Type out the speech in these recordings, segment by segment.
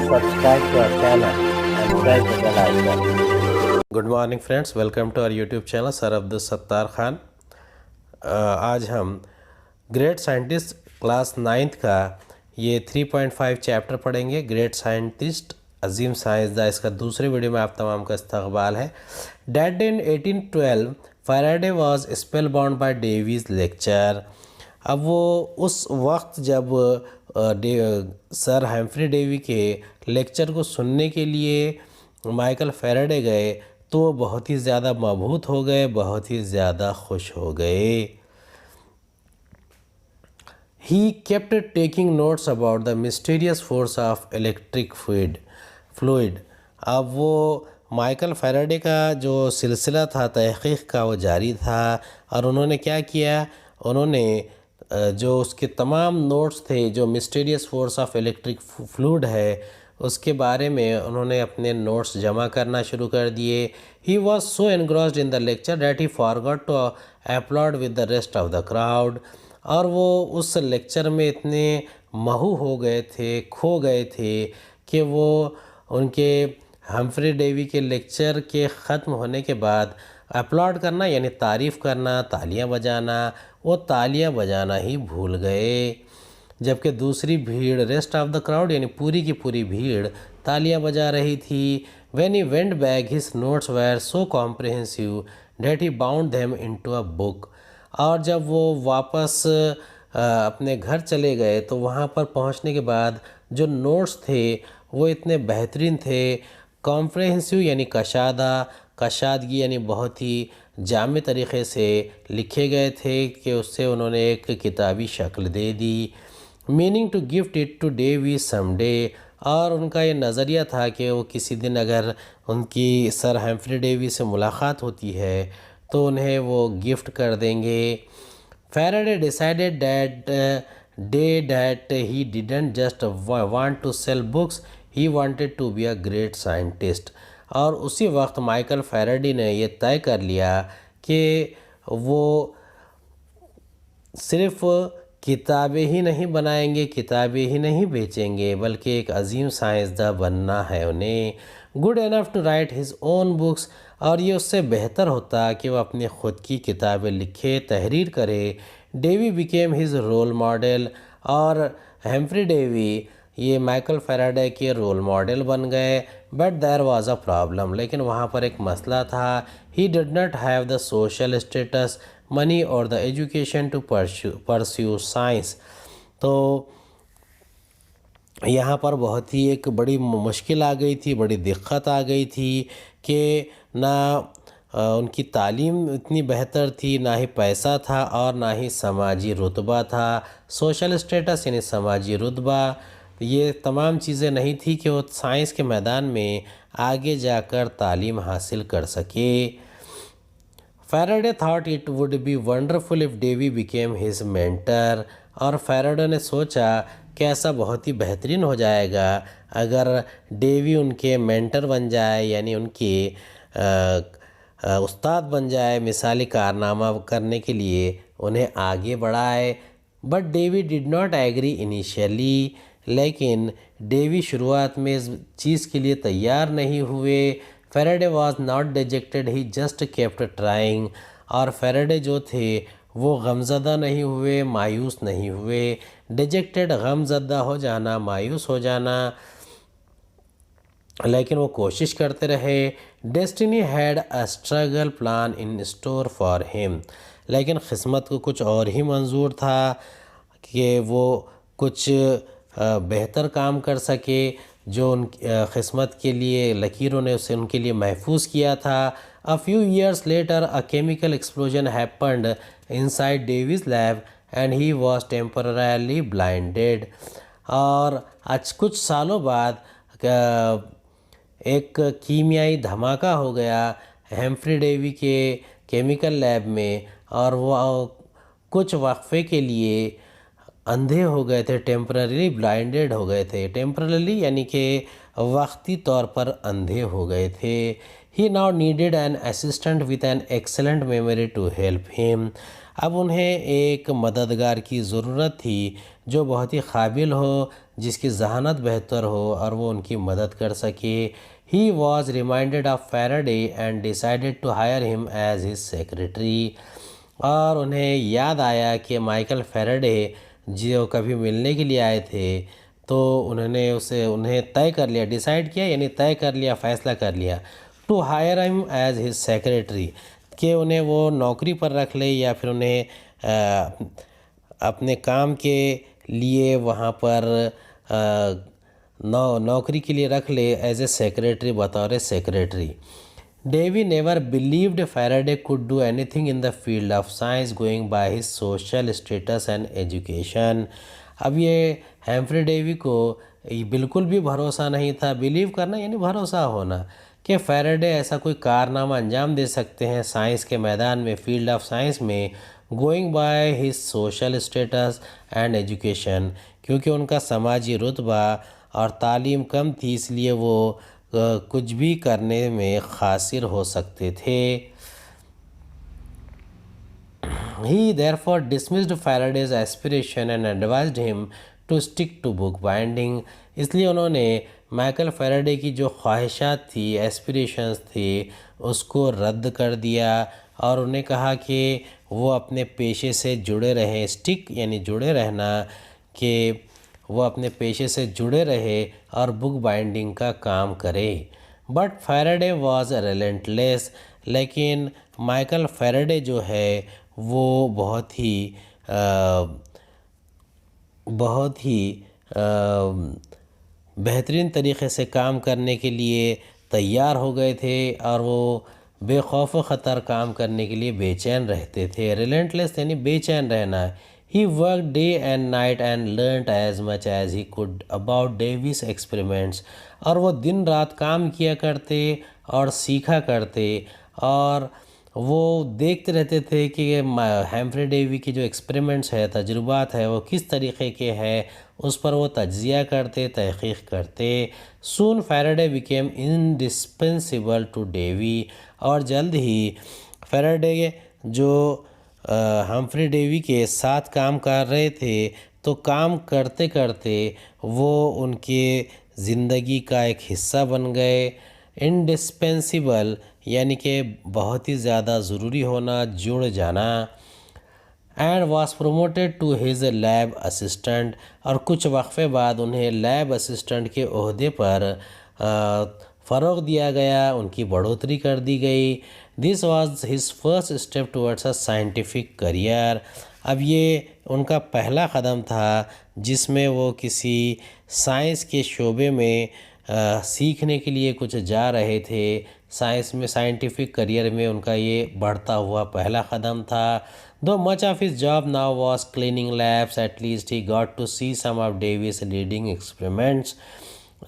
subscribe to our channel and press the bell icon. Good morning friends, welcome to our YouTube channel sir Abdul Sattar Khan. आज हम great scientist class 9th का ये 3.5 chapter पढ़ेंगे। Great scientist अजीम साइंसदा, इसका दूसरे video में आप तमाम का इस्तकबाल है। Dead in 1812 Faraday was spellbound by Davy's lecture. अब वो उस वक्त जब सर हेम्फ्री डेवी के लेक्चर को सुनने के लिए माइकल फैराडे गए तो वो बहुत ही ज़्यादा मबहूत हो गए, बहुत ही ज़्यादा खुश हो गए। He kept taking notes about the mysterious force of electric fluid. अब वो माइकल फैराडे का जो सिलसिला था तहक़ीक़ का वो जारी था, और उन्होंने क्या किया, उन्होंने जो उसके तमाम नोट्स थे जो mysterious force of electric fluid है उसके बारे में उन्होंने अपने नोट्स जमा करना शुरू कर दिए। He was so engrossed in the lecture that he forgot to applaud with the rest of the crowd. और वो उस लेक्चर में इतने महू हो गए थे, खो गए थे कि वो उनके हम्फ्री डेवी के लेक्चर के ख़त्म होने के बाद अपलॉड करना यानी तारीफ़ करना, तालियां बजाना, वो तालियां बजाना ही भूल गए। जबकि दूसरी भीड़, रेस्ट ऑफ द क्राउड यानी पूरी की पूरी भीड़ तालियां बजा रही थी। When he went back his notes were so comprehensive that he bound them into a book. और जब वो वापस अपने घर चले गए तो वहाँ पर पहुँचने के बाद जो नोट्स थे वो इतने बेहतरीन थे। कॉम्प्रिहेंसिव यानी कशादगी यानी बहुत ही जामे तरीक़े से लिखे गए थे कि उससे उन्होंने एक किताबी शक्ल दे दी। Meaning to gift it to Davy someday. और उनका ये नज़रिया था कि वो किसी दिन अगर उनकी सर हेम्फ्री डेवी से मुलाकात होती है तो उन्हें वो गिफ्ट कर देंगे। Faraday decided that he didn't just want to sell books, he wanted to be a great scientist. और उसी वक्त माइकल फैराडे ने यह तय कर लिया कि वो सिर्फ़ किताबें ही नहीं बनाएंगे, किताबें ही नहीं बेचेंगे, बल्कि एक अजीम साइंसदा बनना है उन्हें। Good enough to write his own books. और ये उससे बेहतर होता कि वह अपनी ख़ुद की किताबें लिखे, तहरीर करे। Davy became his role model. और हेम्फ्री डेवी ये माइकल फैराडे के रोल मॉडल बन गए। But there was a problem, लेकिन वहाँ पर एक मसला था। He did not have the social status, money और the education to pursue science. तो यहाँ पर बहुत ही एक बड़ी मुश्किल आ गई थी, बड़ी दिक्कत आ गई थी कि ना उनकी तालीम इतनी बेहतर थी, ना ही पैसा था और ना ही समाजी रुतबा था। सोशल स्टेटस यानी समाजी रुतबा, ये तमाम चीज़ें नहीं थी कि वो साइंस के मैदान में आगे जाकर तालीम हासिल कर सके। Faraday thought it would be wonderful if Davy became his mentor. और फैराडे ने सोचा कि ऐसा बहुत ही बेहतरीन हो जाएगा अगर डेवी उनके मेंटर बन जाए, यानी उनके उस्ताद बन जाए, मिसाली कारनामा करने के लिए उन्हें आगे बढ़ाए। But Davy did not agree initially. लेकिन डेवी शुरुआत में इस चीज़ के लिए तैयार नहीं हुए। Faraday was not dejected, he just kept trying. और फैराडे जो थे वो गमज़दा नहीं हुए, मायूस नहीं हुए। डिजेक्टेड गमज़दा हो जाना, मायूस हो जाना, लेकिन वो कोशिश करते रहे। Destiny had a struggle plan in store for him. लेकिन किस्मत को कुछ और ही मंजूर था कि वो कुछ बेहतर काम कर सके जो उन किस्मत के लिए लकीरों ने उसे उनके लिए महफूज किया था। A few years later a chemical explosion happened inside Davy's lab and he was temporarily blinded. और आज कुछ सालों बाद एक कीमियाई धमाका हो गया हेम्फ्री डेवी के केमिकल लैब में, और वो कुछ वक्फे के लिए अंधे हो गए थे, टेम्पररी ब्लाइंडेड हो गए थे। टेम्पररी यानी कि वक्ती तौर पर अंधे हो गए थे। He now needed an assistant with an excellent memory to help him. अब उन्हें एक मददगार की ज़रूरत थी जो बहुत ही काबिल हो, जिसकी जहानत बेहतर हो और वो उनकी मदद कर सके। He was reminded of Faraday and decided to hire him as his secretary. और उन्हें याद आया कि माइकल फैराडे जो कभी मिलने के लिए आए थे, तो उन्हें तय कर लिया, डिसाइड किया यानी तय कर लिया, फ़ैसला कर लिया, to hire him as his secretary, कि उन्हें वो नौकरी पर रख ले या फिर उन्हें अपने काम के लिए वहाँ पर नौकरी के लिए रख ले एज ए सेक्रेटरी, बतौर secretary. Davy never believed Faraday could do anything in the field of science going by his social status and education. अब ये हेम्फ्री डेवी को बिल्कुल भी भरोसा नहीं था, बिलीव करना यानी भरोसा होना, कि फैराडे ऐसा कोई कारनामा अंजाम दे सकते हैं साइंस के मैदान में, फील्ड ऑफ साइंस में, going by his social status and education, क्योंकि उनका समाजी रुतबा और तालीम कम थी, इसलिए वो कुछ भी करने में खासिर हो सकते थे। He therefore dismissed Faraday's aspiration and advised him to stick to book binding। इसलिए उन्होंने माइकल फैराडे की जो ख्वाहिशात थी, एस्पिरेशंस थी, उसको रद्द कर दिया और उन्हें कहा कि वो अपने पेशे से जुड़े रहें। स्टिक यानी जुड़े रहना, कि वो अपने पेशे से जुड़े रहे और बुक बाइंडिंग का काम करे। बट फैराडे वॉज रिलेंटलेस, लेकिन माइकल फैराडे जो है वो बहुत ही बेहतरीन तरीक़े से काम करने के लिए तैयार हो गए थे और वो बेखौफ ख़तर काम करने के लिए बेचैन रहते थे। रिलेंटलेस यानी बेचैन रहना। He work day and night and learned as much as he could about Davy's experiments. और वो दिन रात काम किया करते और सीखा करते और वो देखते रहते थे कि हेम्फ्री डेवी की जो एक्सपेरिमेंट्स है, तजुर्बात है, वो किस तरीक़े के हैं, उस पर वो तज्ज़िया करते, तहक़ीक़ करते। Soon Faraday became indispensable to Davy. और जल्द ही फैराडे जो हम्फ्री डेवी के साथ काम कर रहे थे, तो काम करते करते वो उनके ज़िंदगी का एक हिस्सा बन गए। इंडिस्पेंसिबल यानी कि बहुत ही ज़्यादा ज़रूरी होना, जुड़ जाना। And was promoted to his lab assistant. और कुछ वक्फे बाद उन्हें लैब असिस्टेंट के ओहदे पर फ़रोग़ दिया गया, उनकी बढ़ोतरी कर दी गई। This was his first step towards a scientific career. अब ये उनका पहला कदम था जिसमें वो किसी साइंस के शोबे में सीखने के लिए कुछ जा रहे थे। साइंस में, साइंटिफिक करियर में उनका ये बढ़ता हुआ पहला कदम था। Though much of his job now was cleaning labs, at least he got to see some of Davy's leading experiments.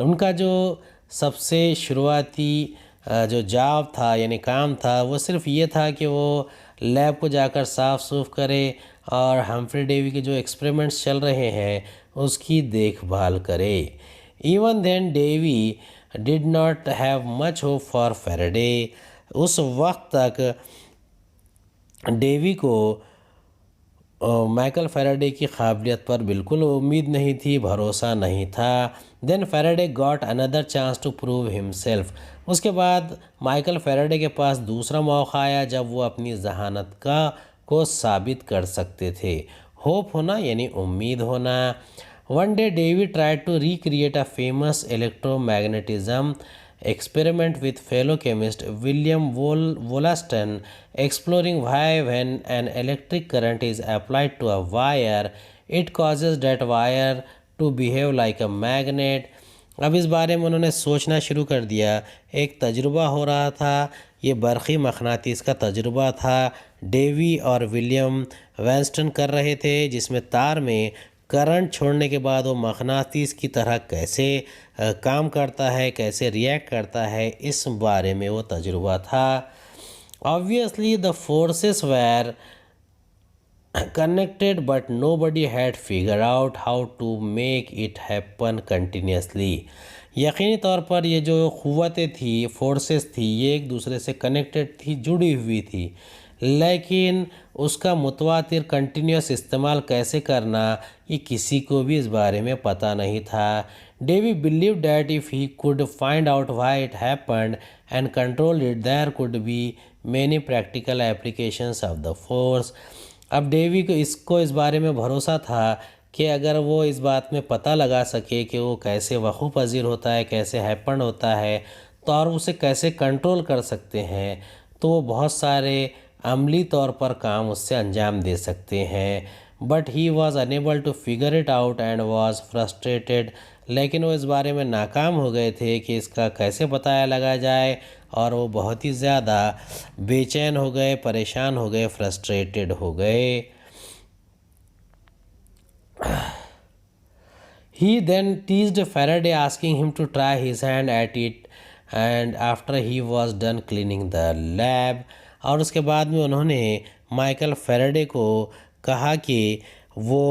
उनका जो सबसे शुरुआती जो जॉब था यानी काम था, वो सिर्फ ये था कि वो लैब को जाकर साफ़ सूफ करे और हम्फ्री डेवी के जो एक्सपेरिमेंट्स चल रहे हैं उसकी देखभाल करे। Even then Davy did not have much hope for Faraday. उस वक्त तक डेवी को माइकल फैराडे की काबिलियत पर बिल्कुल उम्मीद नहीं थी, भरोसा नहीं था। Then Faraday got another chance to prove himself. उसके बाद माइकल फैराडे के पास दूसरा मौका आया जब वो अपनी जहानत को साबित कर सकते थे। होप होना यानी उम्मीद होना। One day Davy tried to recreate a famous electromagnetism experiment with fellow chemist William Wollaston, exploring why when an electric current is applied to a wire, it causes that wire to behave like a magnet। अब इस बारे में उन्होंने सोचना शुरू कर दिया। एक तजुर्बा हो रहा था, ये बरक़ी मक़नातीस का तजुर्बा था, डेवी और विलियम वेंस्टन कर रहे थे, जिसमें तार में करंट छोड़ने के बाद वो मक़नातीस की तरह कैसे काम करता है, कैसे रिएक्ट करता है, इस बारे में वो तजुर्बा था। Obviously the forces were connected but nobody had figure out how to make it happen continuously. यकीनी तौर पर ये जो क़ुव्वतें थी, फोर्सेस थी, ये एक दूसरे से कनेक्टेड थी, जुड़ी हुई थी, लेकिन उसका मुतवातिर कंटिन्यूस इस्तेमाल कैसे करना ये किसी को भी इस बारे में पता नहीं था। Davy believe that if he could find out why it happened and control it there could be many practical applications of the force. अब डेवी को इस बारे में भरोसा था कि अगर वो इस बात में पता लगा सके कि वो कैसे वक़ू पज़ीर होता है, कैसे हैपन होता है, तो और उसे कैसे कंट्रोल कर सकते हैं, तो वो बहुत सारे अमली तौर पर काम उससे अंजाम दे सकते हैं। But he was unable to figure it out and was frustrated. लेकिन वो इस बारे में नाकाम हो गए थे कि इसका कैसे पता लगा जाए, और वो बहुत ही ज़्यादा बेचैन हो गए, परेशान हो गए, फ्रस्ट्रेटेड हो गए। He then teased Faraday, asking him to try his hand at it, and after he was done cleaning the lab. और उसके बाद में उन्होंने माइकल फेराडे को कहा कि वो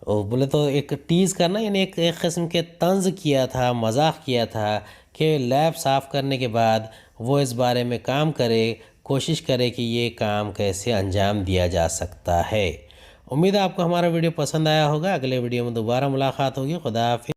बोले तो एक टीज़ करना, यानी एक किस्म के तंज किया था, मजाक किया था कि लैब साफ़ करने के बाद वो इस बारे में काम करे, कोशिश करे कि ये काम कैसे अंजाम दिया जा सकता है। उम्मीद है आपको हमारा वीडियो पसंद आया होगा। अगले वीडियो में दोबारा मुलाकात होगी। खुदा हाफिज़।